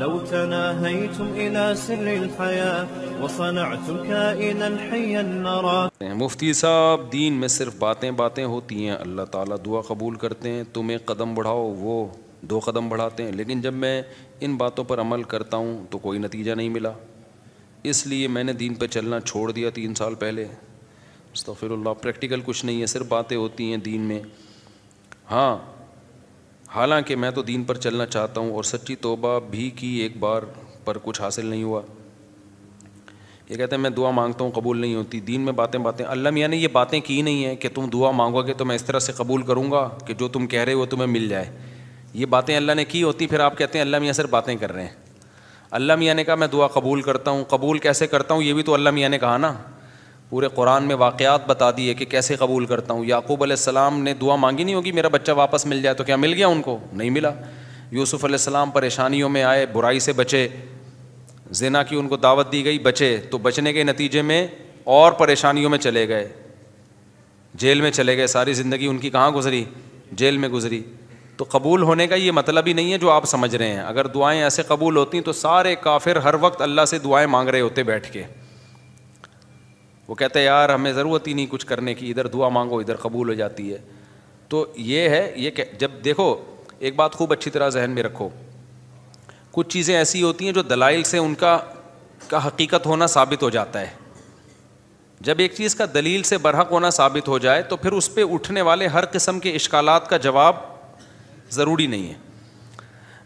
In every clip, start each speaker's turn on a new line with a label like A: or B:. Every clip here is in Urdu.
A: لو تناهيتم إلى سر الحياة وصنعتم كائنا حيا نرى.
B: مفتی صاحب دین میں صرف باتیں باتیں ہوتی ہیں, اللہ تعالیٰ دعا قبول کرتے ہیں, تم ایک قدم بڑھاؤ وہ 2 قدم بڑھاتے ہیں, لیکن جب میں ان باتوں پر عمل کرتا ہوں تو کوئی نتیجہ نہیں ملا, اس لیے میں نے دین پہ چلنا چھوڑ دیا 3 سال پہلے. استغفر اللہ. پریکٹیکل کچھ نہیں ہے, صرف باتیں ہوتی ہیں دین میں. ہاں حالانکہ میں تو دین پر چلنا چاہتا ہوں اور سچی توبہ بھی کی ایک بار پر کچھ حاصل نہیں ہوا. یہ کہتے ہیں میں دعا مانگتا ہوں قبول نہیں ہوتی, دین میں باتیں باتیں. اللہ میاں نے یہ باتیں کی نہیں ہیں کہ تم دعا مانگو گے تو میں اس طرح سے قبول کروں گا کہ جو تم کہہ رہے ہو تمہیں مل جائے. یہ باتیں اللہ نے کی ہوتی, پھر آپ کہتے ہیں اللہ میاں صرف باتیں کر رہے ہیں. اللہ میاں نے کہا میں دعا قبول کرتا ہوں, قبول کیسے کرتا ہوں یہ بھی تو اللہ میاں نے کہا نا. پورے قرآن میں واقعات بتا دیے کہ کیسے قبول کرتا ہوں. یعقوب علیہ السلام نے دعا مانگی نہیں ہوگی میرا بچہ واپس مل جائے, تو کیا مل گیا ان کو؟ نہیں ملا. یوسف علیہ السلام پریشانیوں میں آئے, برائی سے بچے, زنا کی ان کو دعوت دی گئی, بچے, تو بچنے کے نتیجے میں اور پریشانیوں میں چلے گئے, جیل میں چلے گئے. ساری زندگی ان کی کہاں گزری؟ جیل میں گزری. تو قبول ہونے کا یہ مطلب ہی نہیں ہے جو آپ سمجھ رہے ہیں. اگر دعائیں ایسے قبول ہوتی تو سارے کافر ہر وقت اللہ سے دعائیں مانگ رہے ہوتے بیٹھ کے. وہ کہتے ہیں یار ہمیں ضرورت ہی نہیں کچھ کرنے کی, ادھر دعا مانگو ادھر قبول ہو جاتی ہے. تو یہ ہے, یہ کہ جب دیکھو ایک بات خوب اچھی طرح ذہن میں رکھو, کچھ چیزیں ایسی ہوتی ہیں جو دلائل سے ان کا حقیقت ہونا ثابت ہو جاتا ہے. جب ایک چیز کا دلیل سے برحق ہونا ثابت ہو جائے تو پھر اس پہ اٹھنے والے ہر قسم کے اشکالات کا جواب ضروری نہیں ہے.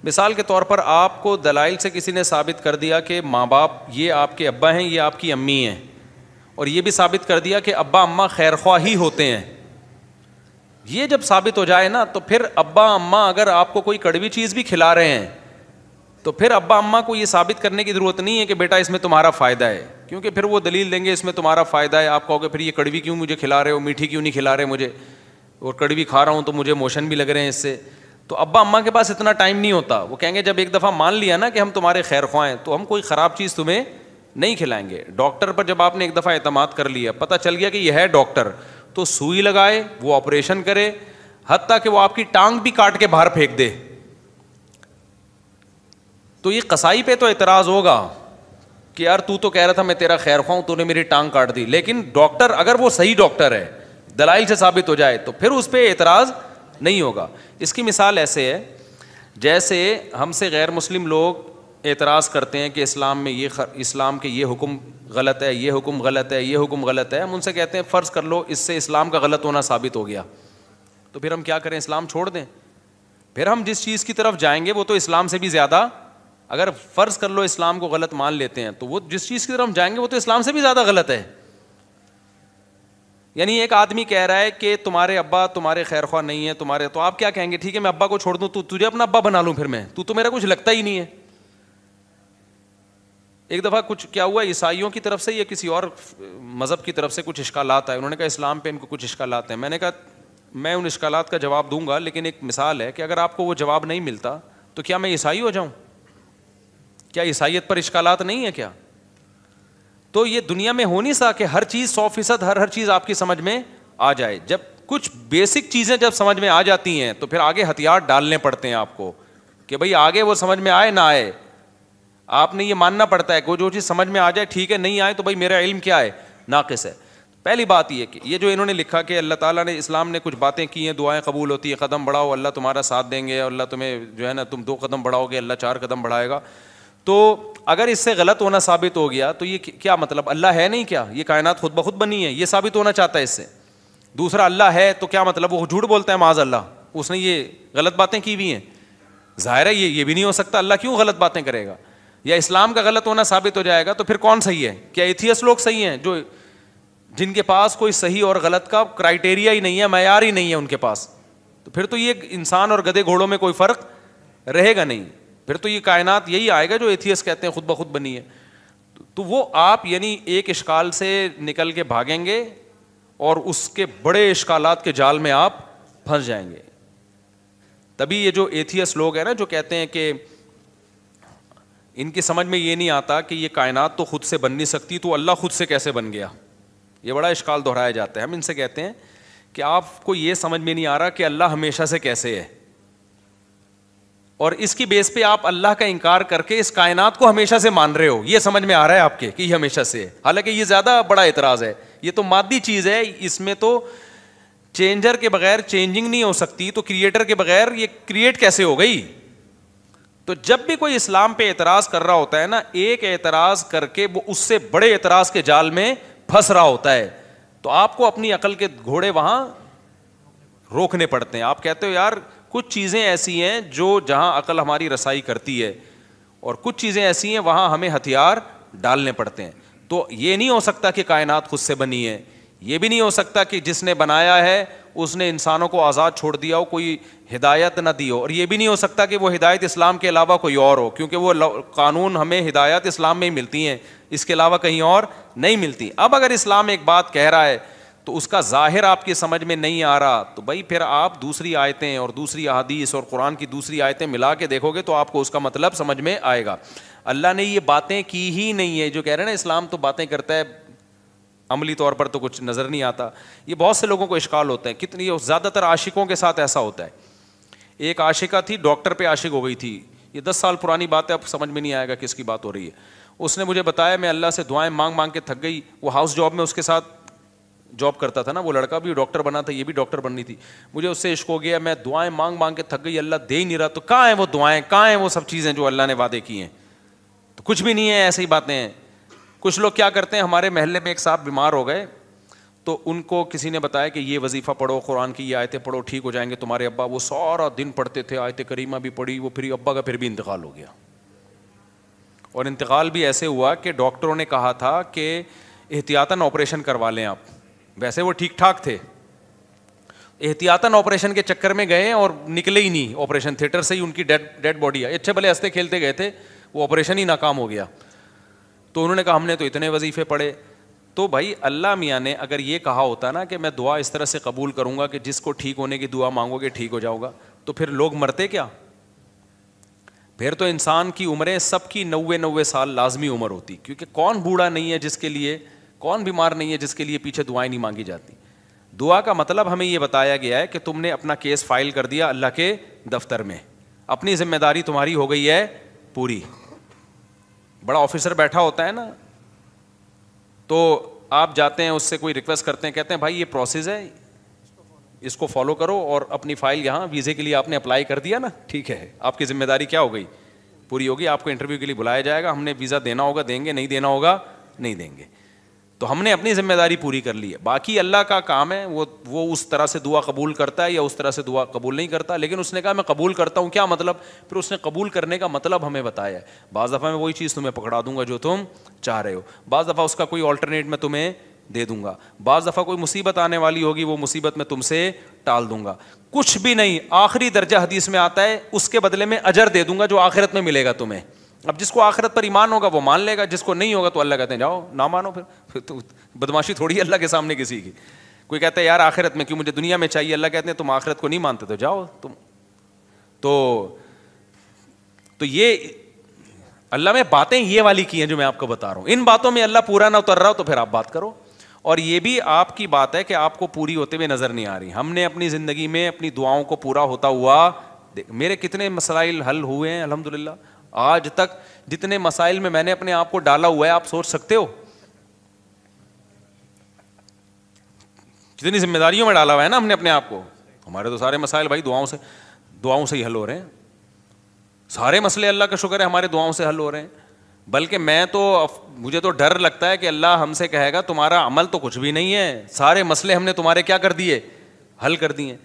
B: مثال کے طور پر آپ کو دلائل سے کسی نے ثابت کر دیا کہ ماں باپ یہ آپ کے ابا ہیں یہ آپ کی امی ہیں, اور یہ بھی ثابت کر دیا کہ ابا اماں خیر خواہ ہی ہوتے ہیں. یہ جب ثابت ہو جائے نا تو پھر ابا اماں اگر آپ کو کوئی کڑوی چیز بھی کھلا رہے ہیں تو پھر ابا اماں کو یہ ثابت کرنے کی ضرورت نہیں ہے کہ بیٹا اس میں تمہارا فائدہ ہے, کیونکہ پھر وہ دلیل دیں گے اس میں تمہارا فائدہ ہے. آپ کہو گے پھر یہ کڑوی کیوں مجھے کھلا رہے ہو, میٹھی کیوں نہیں کھلا رہے مجھے, اور کڑوی کھا رہا ہوں تو مجھے موشن بھی لگ رہے ہیں اس سے. تو ابا اماں کے پاس اتنا ٹائم نہیں ہوتا, وہ کہیں گے جب ایک دفعہ مان لیا نا کہ ہم تمہارے خیر خواہ ہیں تو ہم کوئی خراب چیز تمہیں نہیں کھلائیں گے. ڈاکٹر پر جب آپ نے ایک دفعہ اعتماد کر لیا, پتہ چل گیا کہ یہ ہے ڈاکٹر, تو سوئی لگائے, وہ آپریشن کرے, حتیٰ کہ وہ آپ کی ٹانگ بھی کاٹ کے باہر پھینک دے. تو یہ قصائی پہ تو اعتراض ہوگا کہ یار تو کہہ رہا تھا میں تیرا خیر خواہ ہوں, تو نے میری ٹانگ کاٹ دی. لیکن ڈاکٹر اگر وہ صحیح ڈاکٹر ہے, دلائل سے ثابت ہو جائے, تو پھر اس پہ اعتراض نہیں ہوگا. اس کی مثال ایسے ہے جیسے ہم سے غیر مسلم لوگ اعتراض کرتے ہیں کہ اسلام میں اسلام کے یہ حکم غلط ہے, یہ حکم غلط ہے, یہ حکم غلط ہے. ہم ان سے کہتے ہیں فرض کر لو اس سے اسلام کا غلط ہونا ثابت ہو گیا, تو پھر ہم کیا کریں, اسلام چھوڑ دیں؟ پھر ہم جس چیز کی طرف جائیں گے وہ تو اسلام سے بھی زیادہ, اگر فرض کر لو اسلام کو غلط مان لیتے ہیں تو وہ جس چیز کی طرف ہم جائیں گے وہ تو اسلام سے بھی زیادہ غلط ہے. یعنی ایک آدمی کہہ رہا ہے کہ تمہارے ابا تمہارے خیر خواہ نہیں ہے تمہارے, تو آپ کیا کہیں گے, ٹھیک ہے میں ابا کو چھوڑ دوں, تجھے اپنا ابا بنا لوں, پھر میں تو میرا کچھ لگتا ہی نہیں ہے. ایک دفعہ کچھ کیا ہوا, عیسائیوں کی طرف سے یا کسی اور مذہب کی طرف سے کچھ اشکالات آئے, انہوں نے کہا اسلام پہ ان کو کچھ اشکالات ہیں. میں نے کہا میں ان اشکالات کا جواب دوں گا, لیکن ایک مثال ہے کہ اگر آپ کو وہ جواب نہیں ملتا تو کیا میں عیسائی ہو جاؤں؟ کیا عیسائیت پر اشکالات نہیں ہے کیا؟ تو یہ دنیا میں ہو نہیں سکتا کہ ہر چیز 100% ہر چیز آپ کی سمجھ میں آ جائے. جب کچھ بیسک چیزیں جب سمجھ میں آ جاتی ہیں تو پھر آگے ہتھیار ڈالنے پڑتے ہیں آپ کو کہ بھئی آگے وہ سمجھ میں آئے نہ آئے, آپ نے یہ ماننا پڑتا ہے کہ جو چیز سمجھ میں آ جائے ٹھیک ہے, نہیں آئے تو بھئی میرا علم کیا ہے, ناقص ہے. پہلی بات یہ کہ یہ جو انہوں نے لکھا کہ اللہ تعالیٰ نے اسلام نے کچھ باتیں کی ہیں, دعائیں قبول ہوتی ہیں, قدم بڑھاؤ اللہ تمہارا ساتھ دیں گے, اور اللہ تمہیں جو ہے نا تم 2 قدم بڑھاؤ گے اللہ 4 قدم بڑھائے گا. تو اگر اس سے غلط ہونا ثابت ہو گیا تو یہ کیا مطلب, اللہ ہے نہیں کیا, یہ کائنات خود بخود بنی ہے, یہ ثابت ہونا چاہتا ہے اس سے. دوسرا اللہ ہے تو کیا مطلب وہ جھوٹ بولتا ہے معاذ اللہ, اس نے یہ غلط باتیں کی ہوئی ہیں. ظاہر ہے یہ بھی نہیں ہو سکتا, اللہ کیوں غلط باتیں کرے گا. یا اسلام کا غلط ہونا ثابت ہو جائے گا تو پھر کون صحیح ہے, کیا ایتھیسٹ لوگ صحیح ہیں جو جن کے پاس کوئی صحیح اور غلط کا کرائٹیریا ہی نہیں ہے, معیار ہی نہیں ہے ان کے پاس, تو پھر تو یہ انسان اور گدھے گھوڑوں میں کوئی فرق رہے گا نہیں. پھر تو یہ کائنات یہی آئے گا جو ایتھیسٹ کہتے ہیں خود بخود بنی ہے. تو وہ آپ یعنی ایک اشکال سے نکل کے بھاگیں گے اور اس کے بڑے اشکالات کے جال میں آپ پھنس جائیں گے. تبھی یہ جو ایتھیسٹ لوگ ہیں نا جو کہتے ہیں کہ ان کی سمجھ میں یہ نہیں آتا کہ یہ کائنات تو خود سے بن نہیں سکتی تو اللہ خود سے کیسے بن گیا, یہ بڑا اشکال دہرایا جاتا ہے. ہم ان سے کہتے ہیں کہ آپ کو یہ سمجھ میں نہیں آ رہا کہ اللہ ہمیشہ سے کیسے ہے. اور اس کی بیس پہ آپ اللہ کا انکار کر کے اس کائنات کو ہمیشہ سے مان رہے ہو. یہ سمجھ میں آ رہا ہے آپ کے کہ یہ ہمیشہ سے ہے, حالانکہ یہ زیادہ بڑا اعتراض ہے. یہ تو مادی چیز ہے, اس میں تو چینجر کے بغیر چینجنگ نہیں ہو سکتی, تو کریٹر کے بغیر یہ کریٹ کیسے ہو گئی؟ تو جب بھی کوئی اسلام پہ اعتراض کر رہا ہوتا ہے نا, ایک اعتراض کر کے وہ اس سے بڑے اعتراض کے جال میں پھنس رہا ہوتا ہے. تو آپ کو اپنی عقل کے گھوڑے وہاں روکنے پڑتے ہیں. آپ کہتے ہو یار کچھ چیزیں ایسی ہیں جو جہاں عقل ہماری رسائی کرتی ہے, اور کچھ چیزیں ایسی ہیں وہاں ہمیں ہتھیار ڈالنے پڑتے ہیں. تو یہ نہیں ہو سکتا کہ کائنات خود سے بنی ہے, یہ بھی نہیں ہو سکتا کہ جس نے بنایا ہے اس نے انسانوں کو آزاد چھوڑ دیا ہو, کوئی ہدایت نہ دی ہو, اور یہ بھی نہیں ہو سکتا کہ وہ ہدایت اسلام کے علاوہ کوئی اور ہو, کیونکہ وہ قانون ہمیں ہدایت اسلام میں ہی ملتی ہیں, اس کے علاوہ کہیں اور نہیں ملتی. اب اگر اسلام ایک بات کہہ رہا ہے تو اس کا ظاہر آپ کی سمجھ میں نہیں آ رہا, تو بھائی پھر آپ دوسری آیتیں اور دوسری احادیث اور قرآن کی دوسری آیتیں ملا کے دیکھو گے تو آپ کو اس کا مطلب سمجھ میں آئے گا. اللہ نے یہ باتیں کی ہی نہیں ہے. جو کہہ رہے ہیں نا اسلام تو باتیں کرتا ہے, عملی طور پر تو کچھ نظر نہیں آتا. یہ بہت سے لوگوں کو اشکال ہوتا ہے, کتنی زیادہ تر عاشقوں کے ساتھ ایسا ہوتا ہے. ایک عاشقہ تھی, ڈاکٹر پہ عاشق ہو گئی تھی. یہ 10 سال پرانی بات ہے, اب سمجھ میں نہیں آئے گا کس کی بات ہو رہی ہے. اس نے مجھے بتایا, میں اللہ سے دعائیں مانگ مانگ کے تھک گئی. وہ ہاؤس جاب میں اس کے ساتھ جاب کرتا تھا نا, وہ لڑکا بھی ڈاکٹر بنا تھا, یہ بھی ڈاکٹر بننی تھی. مجھے اس سے عشق ہو گیا, میں دعائیں مانگ مانگ کے تھک گئی, اللہ دے ہی نہیں رہا. تو کہاں ہیں وہ دعائیں, کہاں ہیں وہ سب چیزیں جو اللہ نے وعدے کی ہیں؟ تو کچھ بھی نہیں ہے, ایسی ہی باتیں ہیں. کچھ لوگ کیا کرتے ہیں, ہمارے محلے میں ایک صاحب بیمار ہو گئے, تو ان کو کسی نے بتایا کہ یہ وظیفہ پڑھو, قرآن کی یہ آیتیں پڑھو, ٹھیک ہو جائیں گے تمہارے ابا. وہ سارا دن پڑھتے تھے, آیت کریمہ بھی پڑھی, وہ پھر ابا کا پھر بھی انتقال ہو گیا. اور انتقال بھی ایسے ہوا کہ ڈاکٹروں نے کہا تھا کہ احتیاطاً آپریشن کروا لیں آپ. ویسے وہ ٹھیک ٹھاک تھے, احتیاطاً آپریشن کے چکر میں گئے اور نکلے ہی نہیں آپریشن تھیٹر سے ہی, ان کی ڈیڈ باڈی ہے. اچھے بھلے ہنستے کھیلتے گئے تھے, وہ آپریشن ہی ناکام ہو گیا. تو انہوں نے کہا ہم نے تو اتنے وظیفے پڑھے. تو بھائی اللہ میاں نے اگر یہ کہا ہوتا نا کہ میں دعا اس طرح سے قبول کروں گا کہ جس کو ٹھیک ہونے کی دعا مانگو گے ٹھیک ہو جاؤ گا, تو پھر لوگ مرتے کیا؟ پھر تو انسان کی عمریں سب کی 90 سال لازمی عمر ہوتی, کیونکہ کون بوڑھا نہیں ہے جس کے لیے, کون بیمار نہیں ہے جس کے لیے پیچھے دعائیں نہیں مانگی جاتی. دعا کا مطلب ہمیں یہ بتایا گیا ہے کہ تم نے اپنا کیس فائل کر دیا اللہ کے دفتر میں, اپنی ذمہ داری تمہاری ہو گئی ہے پوری. بڑا آفیسر بیٹھا ہوتا ہے نا, تو آپ جاتے ہیں اس سے کوئی ریکویسٹ کرتے ہیں, کہتے ہیں بھائی یہ پروسیس ہے, اس کو فالو کرو, اور اپنی فائل یہاں ویزے کے لیے آپ نے اپلائی کر دیا نا, ٹھیک ہے آپ کی ذمہ داری کیا ہو گئی, پوری ہوگی. آپ کو انٹرویو کے لیے بلایا جائے گا, ہم نے ویزا دینا ہوگا دیں گے, نہیں دینا ہوگا نہیں دیں گے. تو ہم نے اپنی ذمہ داری پوری کر لی ہے. باقی اللہ کا کام ہے, وہ اس طرح سے دعا قبول کرتا ہے یا اس طرح سے دعا قبول نہیں کرتا. لیکن اس نے کہا میں قبول کرتا ہوں, کیا مطلب؟ پھر اس نے قبول کرنے کا مطلب ہمیں بتایا ہے. بعض دفعہ میں وہی چیز تمہیں پکڑا دوں گا جو تم چاہ رہے ہو, بعض دفعہ اس کا کوئی آلٹرنیٹ میں تمہیں دے دوں گا, بعض دفعہ کوئی مصیبت آنے والی ہوگی وہ مصیبت میں تم سے ٹال دوں گا. کچھ بھی نہیں, آخری درجہ حدیث میں آتا ہے اس کے بدلے میں اجر دے دوں گا جو آخرت میں ملے گا تمہیں. اب جس کو آخرت پر ایمان ہوگا وہ مان لے گا, جس کو نہیں ہوگا تو اللہ کہتے ہیں جاؤ نہ مانو. پھر تو بدماشی تھوڑی ہے اللہ کے سامنے کسی کی. کوئی کہتا ہے یار آخرت میں کیوں, مجھے دنیا میں چاہیے. اللہ کہتے ہیں تم آخرت کو نہیں مانتے تو جاؤ تم. تو یہ اللہ میں باتیں یہ والی کی ہیں جو میں آپ کو بتا رہا ہوں. ان باتوں میں اللہ پورا نہ اتر رہا ہو تو پھر آپ بات کرو. اور یہ بھی آپ کی بات ہے کہ آپ کو پوری ہوتے ہوئے نظر نہیں آ رہی. ہم نے اپنی زندگی میں اپنی دعاؤں کو پورا ہوتا ہوا, میرے کتنے مسائل حل ہوئے ہیں الحمدللہ. آج تک جتنے مسائل میں نے اپنے آپ کو ڈالا ہوا ہے آپ سوچ سکتے ہو, جتنی ذمہ داریوں میں ڈالا ہوا ہے نا ہم نے اپنے آپ کو. ہمارے تو سارے مسائل بھائی دعاؤں سے ہی حل ہو رہے ہیں. سارے مسئلے اللہ کا شکر ہے ہمارے دعاؤں سے حل ہو رہے ہیں. بلکہ مجھے تو ڈر لگتا ہے کہ اللہ ہم سے کہے گا تمہارا عمل تو کچھ بھی نہیں ہے, سارے مسئلے ہم نے تمہارے کیا کر دیے, حل کر دیے.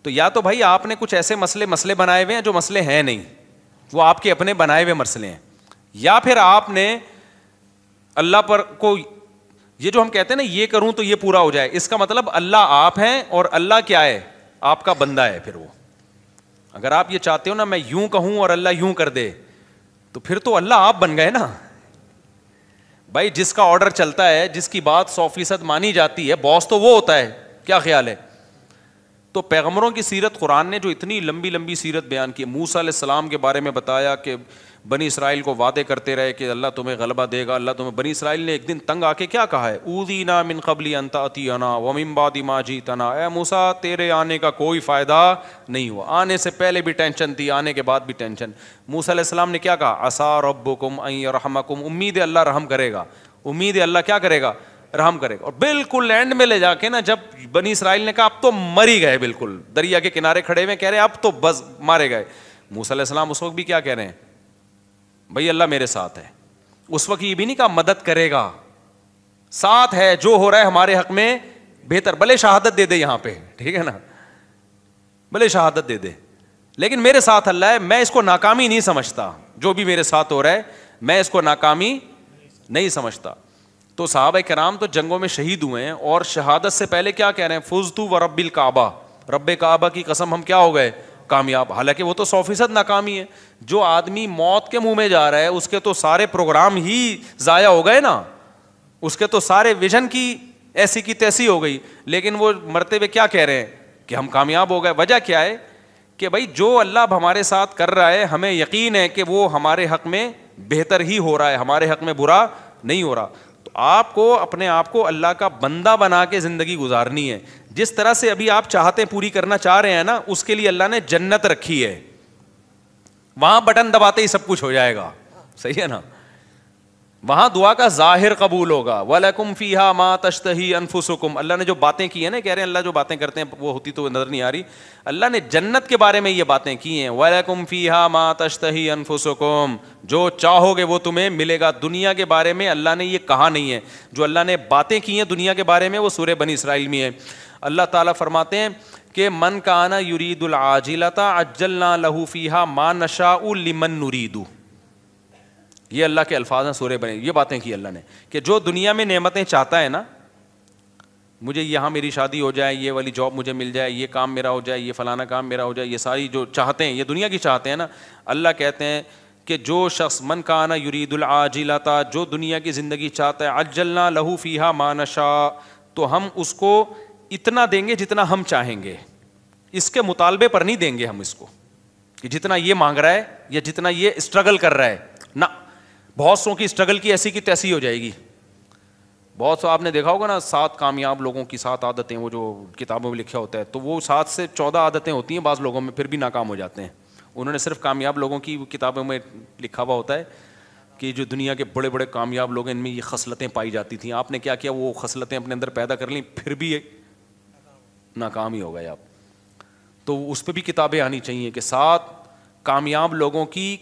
B: تو یا تو بھائی آپ نے کچھ ایسے مسئلے بنائے ہوئے ہیں جو مسئلے ہیں نہیں, وہ آپ کے اپنے بنائے ہوئے مسئلے ہیں, یا پھر آپ نے اللہ پر کو یہ جو ہم کہتے ہیں نا یہ کروں تو یہ پورا ہو جائے, اس کا مطلب اللہ آپ ہیں اور اللہ کیا ہے, آپ کا بندہ ہے. پھر وہ اگر آپ یہ چاہتے ہو نا میں یوں کہوں اور اللہ یوں کر دے, تو پھر تو اللہ آپ بن گئے نا بھائی. جس کا آرڈر چلتا ہے, جس کی بات 100% مانی جاتی ہے, باس تو وہ ہوتا ہے. کیا خیال ہے؟ تو پیغمبروں کی سیرت قرآن نے جو اتنی لمبی لمبی سیرت بیان کی, موسیٰ علیہ السلام کے بارے میں بتایا کہ بنی اسرائیل کو وعدے کرتے رہے کہ اللہ تمہیں غلبہ دے گا, اللہ تمہیں. بنی اسرائیل نے ایک دن تنگ آ کے کیا کہا ہے, اوذینا من قبل ان تأتینا ومن بعد ما جئتنا, اے موسیٰ تیرے آنے کا کوئی فائدہ نہیں ہوا, آنے سے پہلے بھی ٹینشن تھی, آنے کے بعد بھی ٹینشن. موسیٰ علیہ السلام نے کیا کہا, عسیٰ ربکم ان یرحمکم, امید ہے اللہ رحم کرے گا, امید ہے اللہ کیا کرے گا, رحم کرے گا. اور بالکل اینڈ میں لے جا کے نا, جب بنی اسرائیل نے کہا اب تو مر ہی گئے, بالکل دریا کے کنارے کھڑے ہوئے کہہ رہے ہیں اب تو بس مارے گئے, موسیٰ علیہ السلام اس وقت بھی کیا کہہ رہے ہیں, بھائی اللہ میرے ساتھ ہے. اس وقت یہ بھی نہیں کہا مدد کرے گا, ساتھ ہے, جو ہو رہا ہے ہمارے حق میں بہتر, بھلے شہادت دے دے یہاں پہ, ٹھیک ہے نا, بھلے شہادت دے دے, لیکن میرے ساتھ اللہ ہے, میں اس کو ناکامی نہیں سمجھتا, جو بھی میرے ساتھ ہو رہا ہے میں اس کو ناکامی نہیں سمجھتا. تو صحابہ کرام تو جنگوں میں شہید ہوئے ہیں, اور شہادت سے پہلے کیا کہہ رہے ہیں, فزت ورب الکعبہ, رب کعبہ کی قسم ہم کیا ہو گئے, کامیاب. حالانکہ وہ تو 100% ناکامی ہے. جو آدمی موت کے منہ میں جا رہا ہے اس کے تو سارے پروگرام ہی ضائع ہو گئے نا, اس کے تو سارے ویژن کی ایسی کی تیسی ہو گئی. لیکن وہ مرتے ہوئے کیا کہہ رہے ہیں کہ ہم کامیاب ہو گئے. وجہ کیا ہے کہ بھائی جو اللہ اب ہمارے ساتھ کر رہا ہے ہمیں یقین ہے کہ وہ ہمارے حق میں بہتر ہی ہو رہا ہے, ہمارے حق میں برا نہیں ہو رہا. تو آپ کو اپنے آپ کو اللہ کا بندہ بنا کے زندگی گزارنی ہے. جس طرح سے ابھی آپ چاہتے پوری کرنا چاہ رہے ہیں نا, اس کے لیے اللہ نے جنت رکھی ہے, وہاں بٹن دباتے ہی سب کچھ ہو جائے گا, صحیح ہے نا, وہاں دعا کا ظاہر قبول ہوگا. وَلَكُمْ فِيهَا مَا تَشْتَهِي أَنفُسُكُمْ, اللہ نے جو باتیں کی ہیں نا, کہہ رہے ہیں اللہ جو باتیں کرتے ہیں وہ ہوتی تو نظر نہیں آ رہی, اللہ نے جنت کے بارے میں یہ باتیں کی ہیں. وَلَكُمْ فِيهَا مَا تَشْتَهِي أَنفُسُكُمْ, جو چاہو گے وہ تمہیں ملے گا. دنیا کے بارے میں اللہ نے یہ کہا نہیں ہے, جو اللہ نے باتیں کی ہیں دنیا کے بارے میں وہ سورہ بنی اسرائیل میں ہے. اللہ تعالیٰ فرماتے ہیں کہ من کان یرید العاجلۃ عجلنا لہ فیہا ما نشاء لمن نرید. یہ اللہ کے الفاظ ہیں سورہ بنی, یہ باتیں کی اللہ نے کہ جو دنیا میں نعمتیں چاہتا ہے نا, مجھے یہاں میری شادی ہو جائے, یہ والی جاب مجھے مل جائے, یہ کام میرا ہو جائے, یہ فلانا کام میرا ہو جائے, یہ ساری جو چاہتے ہیں یہ دنیا کی چاہتے ہیں نا, اللہ کہتے ہیں کہ جو شخص من کان یرید العاجلۃ, جو دنیا کی زندگی چاہتا ہے, عجلنا لہ فیہا ما نشاء, تو ہم اس کو اتنا دیں گے جتنا ہم چاہیں گے, اس کے مطالبے پر نہیں دیں گے ہم اس کو کہ جتنا یہ مانگ رہا ہے یا جتنا یہ اسٹرگل کر رہا ہے نہ. بہت سو کی اسٹرگل کی ایسی کی تیسی ہو جائے گی. بہت سو آپ نے دیکھا ہوگا نا 7 کامیاب لوگوں کی 7 عادتیں, وہ جو کتابوں میں لکھا ہوتا ہے, تو وہ 7 سے 14 عادتیں ہوتی ہیں بعض لوگوں میں, پھر بھی ناکام ہو جاتے ہیں. انہوں نے صرف کامیاب لوگوں کی کتابوں میں لکھا ہوا ہوتا ہے کہ جو دنیا کے بڑے بڑے کامیاب لوگ ہیں ان میں یہ خصلتیں پائی جاتی تھیں. آپ نے کیا کیا, وہ خصلتیں اپنے اندر پیدا کر لیں, پھر بھی ناکام ہی ہو گئے آپ. تو اس پہ بھی کتابیں آنی چاہیے کہ 7 کامیاب لوگوں کی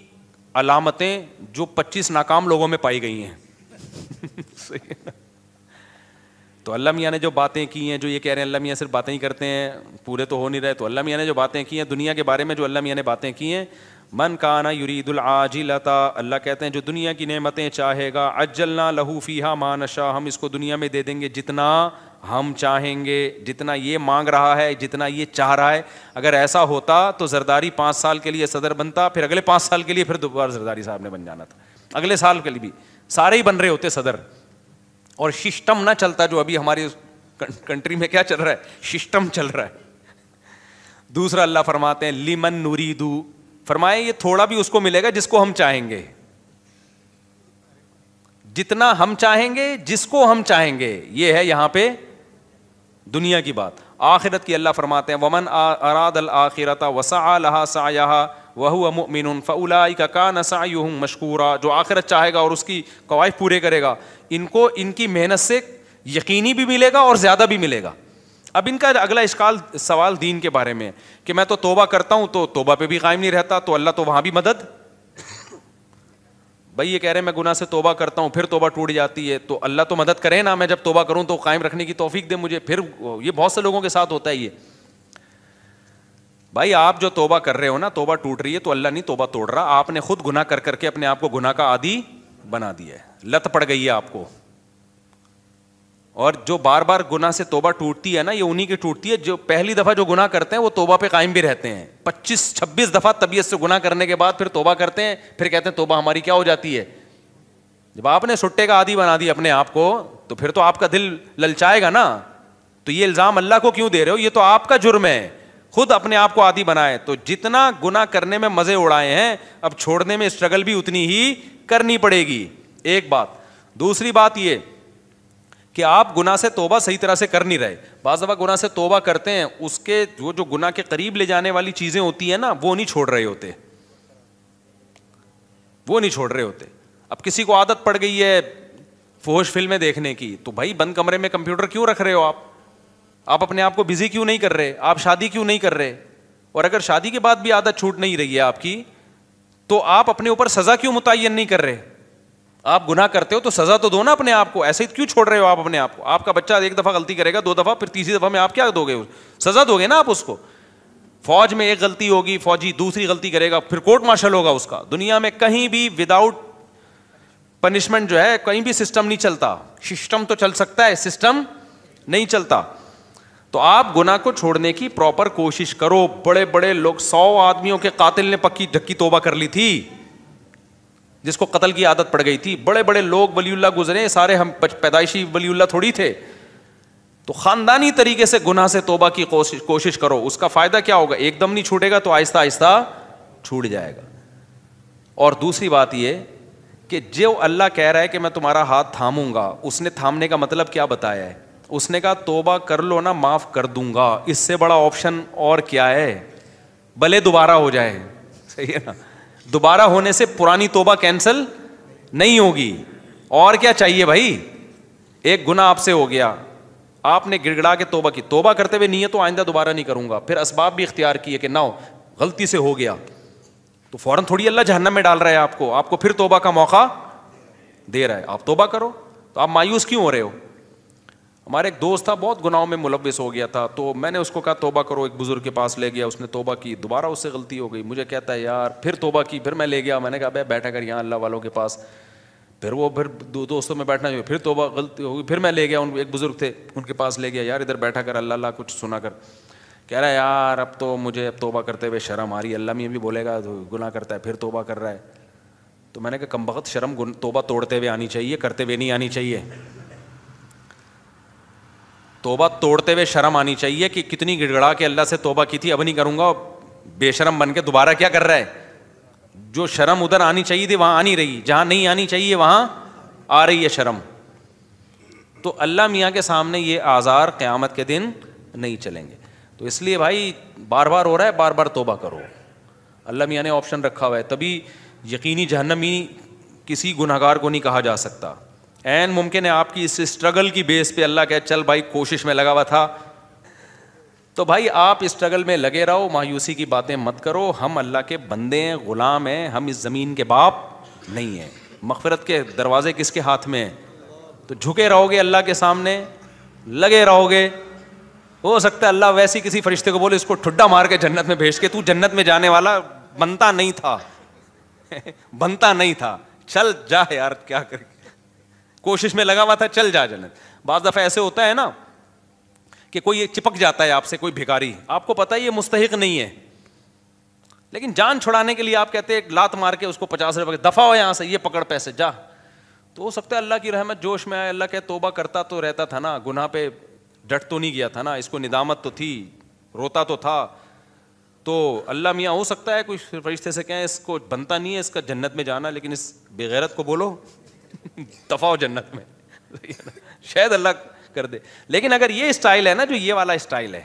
B: علامتیں جو 25 ناکام لوگوں میں پائی گئی ہیں. تو اللہ میاں نے جو باتیں کی ہیں, جو یہ کہہ رہے ہیں اللہ میاں صرف باتیں ہی کرتے ہیں, پورے تو ہو نہیں رہے, تو اللہ میاں نے جو باتیں کی ہیں دنیا کے بارے میں, جو اللہ میاں نے باتیں کی ہیں, من کان یرید العاجلۃ, اللہ کہتے ہیں جو دنیا کی نعمتیں چاہے گا, عجلنا لہ فیہا ما نشاء, ہم اس کو دنیا میں دے دیں گے جتنا ہم چاہیں گے, جتنا یہ مانگ رہا ہے, جتنا یہ چاہ رہا ہے. اگر ایسا ہوتا تو زرداری 5 سال کے لیے صدر بنتا, پھر اگلے 5 سال کے لیے پھر دوبارہ زرداری صاحب نے بن جانا تھا, اگلے سال کے لیے بھی سارے ہی بن رہے ہوتے صدر, اور سسٹم نہ چلتا جو ابھی ہماری کنٹری میں کیا چل رہا ہے, سسٹم چل رہا ہے. دوسرا اللہ فرماتے ہیں لمن نریدو, فرمائے یہ تھوڑا بھی اس کو ملے گا جس کو ہم چاہیں گے, جتنا ہم چاہیں گے, جس کو ہم چاہیں گے. یہ ہے یہاں پہ دنیا کی بات. آخرت کی اللہ فرماتے ہیں ومن اراد الآخرۃ وسعى لها سعيها وهو مؤمن فاولئك كان سعيهم مشكورا, جو آخرت چاہے گا اور اس کی قواعد پورے کرے گا, ان کو ان کی محنت سے یقینی بھی ملے گا اور زیادہ بھی ملے گا. اب ان کا اگلا سوال دین کے بارے میں کہ میں تو توبہ کرتا ہوں تو توبہ پہ بھی قائم نہیں رہتا, تو اللہ تو وہاں بھی مدد. بھائی یہ کہہ رہے ہیں میں گناہ سے توبہ کرتا ہوں پھر توبہ ٹوٹ جاتی ہے, تو اللہ تو مدد کرے نا, میں جب توبہ کروں تو قائم رکھنے کی توفیق دے مجھے. پھر یہ بہت سے لوگوں کے ساتھ ہوتا ہے یہ. بھائی آپ جو توبہ کر رہے ہو نا, توبہ ٹوٹ رہی ہے تو اللہ نہیں توبہ توڑ رہا, آپ نے خود گناہ کر کر کے اپنے آپ کو گناہ کا عادی بنا دیا ہے, لت پڑ گئی ہے آپ کو. اور جو بار بار گناہ سے توبہ ٹوٹتی ہے نا, یہ انہی کی ٹوٹتی ہے جو پہلی دفعہ جو گناہ کرتے ہیں وہ توبہ پہ قائم بھی رہتے ہیں. 25-26 دفعہ طبیعت سے گناہ کرنے کے بعد پھر توبہ کرتے ہیں, پھر کہتے ہیں توبہ ہماری کیا ہو جاتی ہے. جب آپ نے سٹے کا عادی بنا دیا اپنے آپ کو, تو پھر تو آپ کا دل للچائے گا نا. تو یہ الزام اللہ کو کیوں دے رہے ہو, یہ تو آپ کا جرم ہے. خود اپنے آپ کو عادی بنائے. تو جتنا گناہ کرنے میں مزے اڑائے ہیں, اب چھوڑنے میں اسٹرگل بھی اتنی ہی کرنی پڑے گی. ایک بات. دوسری بات یہ کہ آپ گناہ سے توبہ صحیح طرح سے کر نہیں رہے. بعض دفعہ گناہ سے توبہ کرتے ہیں, اس کے وہ جو گناہ کے قریب لے جانے والی چیزیں ہوتی ہیں نا, وہ نہیں چھوڑ رہے ہوتے, وہ نہیں چھوڑ رہے ہوتے. اب کسی کو عادت پڑ گئی ہے فحش فلمیں دیکھنے کی, تو بھائی بند کمرے میں کمپیوٹر کیوں رکھ رہے ہو آپ اپنے آپ کو بزی کیوں نہیں کر رہے, آپ شادی کیوں نہیں کر رہے, اور اگر شادی کے بعد بھی عادت چھوٹ نہیں رہی ہے آپ کی, تو آپ اپنے اوپر سزا کیوں متعین نہیں کر رہے. آپ گناہ کرتے ہو تو سزا تو دو نا اپنے آپ کو, ایسے ہی کیوں چھوڑ رہے ہو آپ اپنے آپ کو. آپ کا بچہ ایک دفعہ غلطی کرے گا, 2 دفعہ, پھر تیسری دفعہ میں آپ کیا دو گے, سزا دو گے نا آپ اس کو. فوج میں ایک غلطی ہوگی, فوجی دوسری غلطی کرے گا, پھر کورٹ مارشل ہوگا اس کا. دنیا میں کہیں بھی وداؤٹ پنشمنٹ جو ہے کہیں بھی سسٹم نہیں چلتا. سسٹم تو چل سکتا ہے, سسٹم نہیں چلتا. تو آپ گناہ کو چھوڑنے کی پراپر کوشش کرو. بڑے بڑے لوگ, 100 آدمیوں کے قاتل نے پکی ڈھکی توبہ کر لی تھی, جس کو قتل کی عادت پڑ گئی تھی. بڑے بڑے لوگ ولی اللہ گزرے, سارے ہم پیدائشی ولی اللہ تھوڑی تھے. تو خاندانی طریقے سے گناہ سے توبہ کی کوشش کرو. اس کا فائدہ کیا ہوگا, ایک دم نہیں چھوٹے گا تو آہستہ آہستہ چھوٹ جائے گا. اور دوسری بات یہ کہ جو اللہ کہہ رہا ہے کہ میں تمہارا ہاتھ تھاموں گا, اس نے تھامنے کا مطلب کیا بتایا ہے. اس نے کہا توبہ کر لو نا, معاف کر دوں گا. اس سے بڑا آپشن اور کیا ہے, بھلے دوبارہ ہو جائے. صحیح ہے نا, دوبارہ ہونے سے پرانی توبہ کینسل نہیں ہوگی. اور کیا چاہیے بھائی, ایک گناہ آپ سے ہو گیا, آپ نے گڑ گڑا کے توبہ کی, توبہ کرتے ہوئے نیت تو آئندہ دوبارہ نہیں کروں گا, پھر اسباب بھی اختیار کیے کہ نہ ہو, غلطی سے ہو گیا, تو فوراً تھوڑی اللہ جہنم میں ڈال رہا ہے آپ کو پھر توبہ کا موقع دے رہا ہے. آپ توبہ کرو. تو آپ مایوس کیوں ہو رہے ہو. ہمارے ایک دوست تھا, بہت گناہوں میں ملوث ہو گیا تھا, تو میں نے اس کو کہا توبہ کرو. ایک بزرگ کے پاس لے گیا, اس نے توبہ کی, دوبارہ اس سے غلطی ہو گئی. مجھے کہتا ہے یار پھر توبہ کی, پھر میں لے گیا, میں نے کہا بھائی بیٹھا کر یہاں اللہ والوں کے پاس, پھر وہ پھر دوستوں میں بیٹھنا چاہیے, پھر توبہ غلطی ہو گئی, پھر میں لے گیا, ایک بزرگ تھے ان کے پاس لے گیا, یار ادھر بیٹھا کر اللہ اللہ کچھ سنا کر. کہہ رہا ہے یار اب تو مجھے اب توبہ کرتے ہوئے شرم آ رہی ہے, اللہ میاں بھی بولے گا گناہ کرتا ہے پھر توبہ کر رہا ہے. تو میں نے کہا کمبخت شرم توبہ توڑتے ہوئے آنی چاہیے, کرتے ہوئے نہیں آنی چاہیے. توبہ توڑتے ہوئے شرم آنی چاہیے کہ کتنی گڑ گڑا کے اللہ سے توبہ کی تھی, اب نہیں کروں گا, بے شرم بن کے دوبارہ کیا کر رہا ہے. جو شرم ادھر آنی چاہیے تھی وہاں آنی رہی, جہاں نہیں آنی چاہیے وہاں آ رہی ہے شرم. تو اللہ میاں کے سامنے یہ آزار قیامت کے دن نہیں چلیں گے. تو اس لیے بھائی بار بار ہو رہا ہے, بار بار توبہ کرو. اللہ میاں نے آپشن رکھا ہوا ہے, تبھی یقینی جہنمی کسی گنہگار کو نہیں کہا جا سکتا. این ممکن ہے آپ کی اس اسٹرگل کی بیس پہ اللہ کہے چل بھائی کوشش میں لگا ہوا تھا, تو بھائی آپ اسٹرگل میں لگے رہو, مایوسی کی باتیں مت کرو. ہم اللہ کے بندے ہیں, غلام ہیں, ہم اس زمین کے باپ نہیں ہیں. مغفرت کے دروازے کس کے ہاتھ میں ہیں. تو جھکے رہو گے اللہ کے سامنے, لگے رہو گے. ہو سکتا ہے اللہ ویسی کسی فرشتے کو بولے اس کو ٹھڈا مار کے جنت میں بھیج کے, تو جنت میں جانے والا بنتا نہیں تھا بنتا نہیں تھا, چل جا یار کیا کر, کوشش میں لگا ہوا تھا, چل جا جنت. بعض دفعہ ایسے ہوتا ہے نا کہ کوئی چپک جاتا ہے آپ سے, کوئی بھکاری, آپ کو پتا ہے یہ مستحق نہیں ہے, لیکن جان چھڑانے کے لیے آپ کہتے ہیں ایک لات مار کے اس کو 50 روپے دفع ہو یہاں سے, یہ پکڑ پیسے جا. تو ہو سکتا ہے اللہ کی رحمت جوش میں آئے, اللہ کہ توبہ کرتا تو رہتا تھا نا, گناہ پہ ڈٹ تو نہیں گیا تھا نا, اس کو ندامت تو تھی, روتا تو تھا. تو اللہ میاں ہو سکتا ہے کوئی فرشتے سے کہیں اس کو بنتا نہیں ہے اس کا جنت میں جانا, لیکن اس بے غیرت کو بولو دفع ہو جنت میں, شاید اللہ کر دے. لیکن اگر یہ اسٹائل ہے نا, جو یہ والا اسٹائل ہے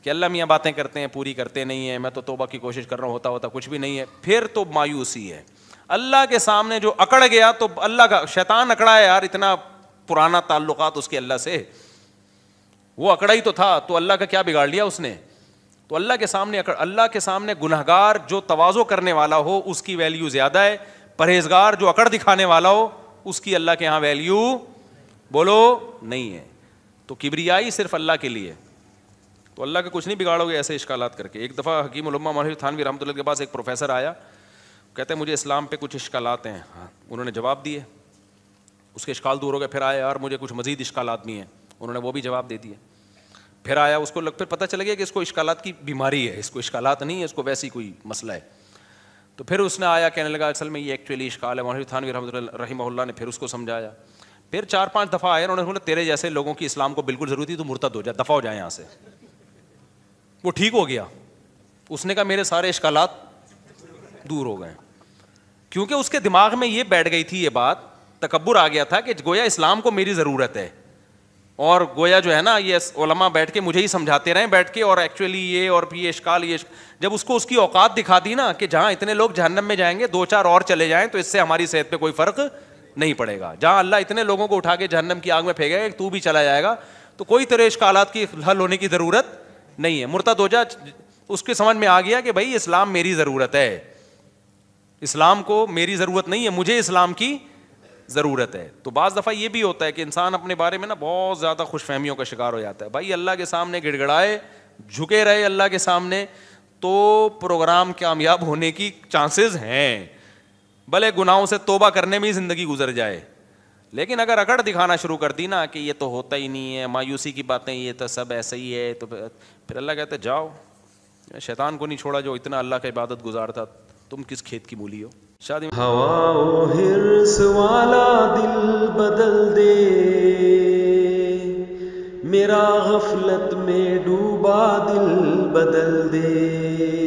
B: کہ اللہ میاں باتیں کرتے ہیں پوری کرتے نہیں ہیں, میں تو توبہ کی کوشش کر رہا ہوں, ہوتا کچھ بھی نہیں ہے, پھر تو مایوسی ہے. اللہ کے سامنے جو اکڑ گیا تو اللہ کا شیطان اکڑا ہے یار, اتنا پرانا تعلقات اس کے اللہ سے, وہ اکڑا ہی تو تھا, تو اللہ کا کیا بگاڑ لیا اس نے. تو اللہ کے سامنے اللہ کے سامنے گنہگار جو تواضع کرنے والا ہو اس کی ویلیو زیادہ ہے, پرہیزگار جو اکڑ دکھانے والا ہو اس کی اللہ کے یہاں ویلیو بولو نہیں ہے. تو کبریائی صرف اللہ کے لیے, تو اللہ کا کچھ نہیں بگاڑو گے ایسے اشکالات کر کے. ایک دفعہ حکیم الامہ مولانا تھانوی رحمۃ اللہ کے پاس ایک پروفیسر آیا, کہتے ہیں مجھے اسلام پہ کچھ اشکالات ہیں. انہوں نے جواب دیے, اس کے اشکال دور ہو گئے. پھر آیا یار مجھے کچھ مزید اشکالات بھی ہیں, انہوں نے وہ بھی جواب دے دیے. پھر آیا, اس کو پھر پتہ چل گیا کہ اس کو اشکالات کی بیماری ہے, اس کو اشکالات نہیں ہے, اس کو ویسی کوئی مسئلہ ہے. تو پھر اس نے آیا کہنے لگا اصل میں یہ ایکچولی اشکال ہے. مولانا تھانوی رحمہ اللہ نے پھر اس کو سمجھایا. پھر 4-5 دفعہ آئے, انہوں نے بولا تیرے جیسے لوگوں کی اسلام کو بالکل ضرورت تھی, تو مرتد ہو جا, دفع ہو جائے یہاں سے. وہ ٹھیک ہو گیا. اس نے کہا میرے سارے اشکالات دور ہو گئے, کیونکہ اس کے دماغ میں یہ بیٹھ گئی تھی, یہ بات تکبر آ گیا تھا کہ گویا اسلام کو میری ضرورت ہے, اور گویا جو ہے نا یہ علماء بیٹھ کے مجھے ہی سمجھاتے رہے بیٹھ کے, اور ایکچولی یہ اور یہ اشکال یہ جب اس کو اس کی اوقات دکھا دی نا کہ جہاں اتنے لوگ جہنم میں جائیں گے 2-4 اور چلے جائیں تو اس سے ہماری صحت پہ کوئی فرق نہیں پڑے گا, جہاں اللہ اتنے لوگوں کو اٹھا کے جہنم کی آگ میں پھینکے گا تو بھی چلا جائے گا, تو کوئی تیرے اشکالات کی حل ہونے کی ضرورت نہیں ہے. مرتد ہو جا. اس کے سمجھ میں آ گیا کہ بھائی اسلام میری ضرورت ہے, اسلام کو میری ضرورت نہیں ہے, مجھے اسلام کی ضرورت ہے. تو بعض دفعہ یہ بھی ہوتا ہے کہ انسان اپنے بارے میں نا بہت زیادہ خوش فہمیوں کا شکار ہو جاتا ہے. بھائی اللہ کے سامنے گڑ گڑائے, جھکے رہے اللہ کے سامنے, تو پروگرام کامیاب ہونے کی چانسز ہیں, بھلے گناہوں سے توبہ کرنے میں ہی زندگی گزر جائے. لیکن اگر اکڑ دکھانا شروع کر دی نا کہ یہ تو ہوتا ہی نہیں ہے, مایوسی کی باتیں, یہ تو سب ایسا ہی ہے, تو پھر اللہ کہتے ہیں جاؤ, شیطان کو نہیں چھوڑا جو اتنا اللہ کا عبادت گزار تھا, تم کس کھیت کی مولی ہو. شادی
C: ہوا و حرص والا دل بدل دے, میرا غفلت میں ڈوبا دل بدل دے.